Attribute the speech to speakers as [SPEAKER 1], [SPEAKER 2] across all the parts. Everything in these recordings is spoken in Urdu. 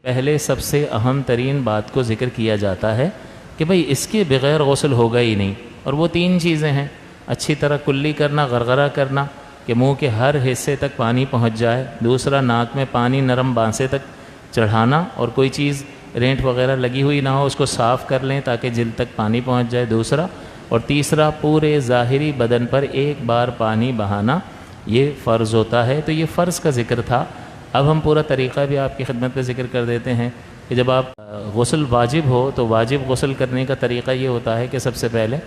[SPEAKER 1] پہلے سب سے اہم ترین بات کو ذکر کیا جاتا ہے کہ بھئی اس کے بغیر غسل ہوگا ہی نہیں، اور وہ 3 چیزیں ہیں: اچھی طرح کلی کرنا، غرغرہ کرنا کہ منہ کے ہر حصے تک پانی پہنچ جائے، دوسرا ناک میں پانی نرم بانسے تک چڑھانا اور کوئی چیز رینٹ وغیرہ لگی ہوئی نہ ہو اس کو صاف کر لیں تاکہ جلد تک پانی پہنچ جائے دوسرا، اور تیسرا پورے ظاہری بدن پر ایک بار پانی بہانا، یہ فرض ہوتا ہے۔ تو یہ فرض کا ذکر تھا۔ اب ہم پورا طریقہ بھی آپ کی خدمت میں ذکر کر دیتے ہیں کہ جب آپ غسل واجب ہو تو واجب غسل کرنے کا طریقہ یہ ہوتا ہے کہ سب سے پہلے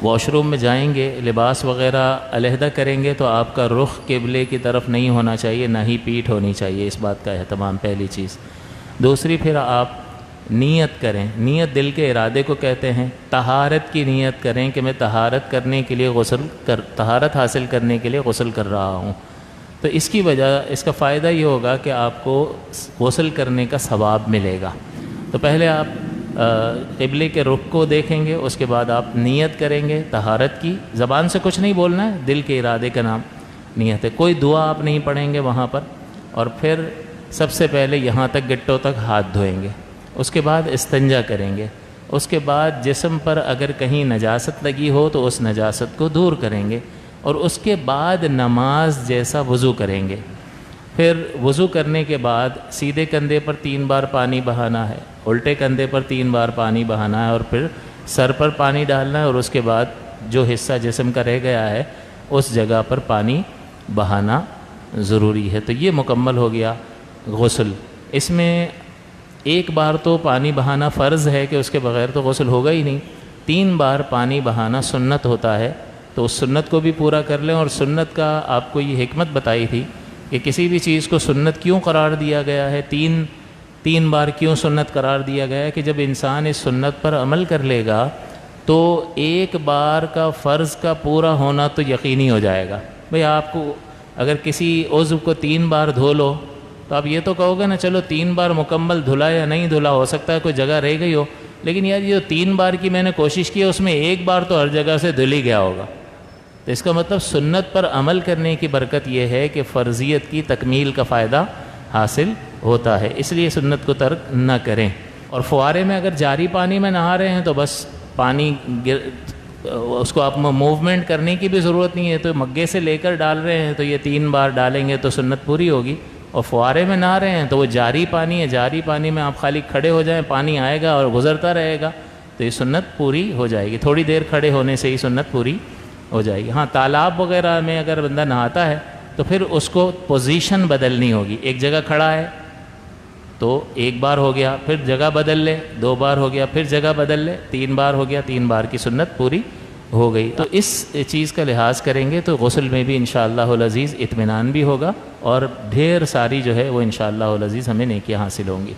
[SPEAKER 1] واش روم میں جائیں گے، لباس وغیرہ علیحدہ کریں گے تو آپ کا رخ قبلے کی طرف نہیں ہونا چاہیے، نہ ہی پیٹھ ہونی چاہیے، اس بات کا اہتمام پہلی چیز۔ دوسری، پھر آپ نیت کریں۔ نیت دل کے ارادے کو کہتے ہیں۔ طہارت کی نیت کریں کہ میں طہارت کرنے کے لیے طہارت حاصل کرنے کے لیے غسل کر رہا ہوں۔ تو اس کی وجہ، اس کا فائدہ یہ ہوگا کہ آپ کو غسل کرنے کا ثواب ملے گا۔ تو پہلے آپ قبلے کے رخ کو دیکھیں گے، اس کے بعد آپ نیت کریں گے طہارت کی۔ زبان سے کچھ نہیں بولنا ہے، دل کے ارادے کا نام نیت ہے۔ کوئی دعا آپ نہیں پڑھیں گے وہاں پر، اور پھر سب سے پہلے یہاں تک گٹوں تک ہاتھ دھوئیں گے، اس کے بعد استنجا کریں گے، اس کے بعد جسم پر اگر کہیں نجاست لگی ہو تو اس نجاست کو دور کریں گے، اور اس کے بعد نماز جیسا وضو کریں گے۔ پھر وضو کرنے کے بعد سیدھے کندھے پر 3 بار پانی بہانا ہے، الٹے کندھے پر 3 بار پانی بہانا ہے، اور پھر سر پر پانی ڈالنا ہے، اور اس کے بعد جو حصہ جسم کا رہ گیا ہے اس جگہ پر پانی بہانا ضروری ہے۔ تو یہ مکمل ہو گیا غسل۔ اس میں ایک بار تو پانی بہانا فرض ہے کہ اس کے بغیر تو غسل ہوگا ہی نہیں، 3 بار پانی بہانا سنت ہوتا ہے، تو اس سنت کو بھی پورا کر لیں۔ اور سنت کا آپ کو یہ حکمت بتائی تھی کہ کسی بھی چیز کو سنت کیوں قرار دیا گیا ہے، تین بار کیوں سنت قرار دیا گیا ہے کہ جب انسان اس سنت پر عمل کر لے گا تو ایک بار کا فرض کا پورا ہونا تو یقینی ہو جائے گا۔ بھئی آپ کو اگر کسی عضو کو 3 بار دھو لو تو آپ یہ تو کہو گے نا چلو 3 بار مکمل دھلا یا نہیں دھلا، ہو سکتا ہے کوئی جگہ رہ گئی ہو، لیکن یار یہ 3 بار کی میں نے کوشش کی ہے اس میں ایک بار تو ہر جگہ سے دھل ہی گیا ہوگا۔ تو اس کا مطلب سنت پر عمل کرنے کی برکت یہ ہے کہ فرضیت کی تکمیل کا فائدہ حاصل ہوتا ہے، اس لیے سنت کو ترک نہ کریں۔ اور فوارے میں اگر جاری پانی میں نہا رہے ہیں تو بس پانی اس کو آپ موومنٹ کرنے کی بھی ضرورت نہیں ہے، تو مگے سے لے کر ڈال رہے ہیں تو یہ 3 بار ڈالیں گے تو سنت پوری ہوگی۔ اور فوارے میں نہا رہے ہیں تو وہ جاری پانی ہے، جاری پانی میں آپ خالی کھڑے ہو جائیں، پانی آئے گا اور گزرتا رہے گا تو یہ سنت پوری ہو جائے گی، تھوڑی دیر کھڑے ہونے سے ہی سنت پوری ہو جائے گی۔ ہاں تالاب وغیرہ میں اگر بندہ نہاتا ہے تو پھر اس کو پوزیشن بدلنی ہوگی، ایک جگہ کھڑا ہے تو 1 بار ہو گیا، پھر جگہ بدل لے، 2 بار ہو گیا، پھر جگہ بدل لے، 3 بار ہو گیا، 3 بار کی سنت پوری ہو گئی۔ تو اس چیز کا لحاظ کریں گے تو غسل میں بھی انشاءاللہ العزیز اطمینان بھی ہوگا، اور ڈھیر ساری جو ہے وہ انشاءاللہ العزیز ہمیں نیکیاں حاصل ہوں گی۔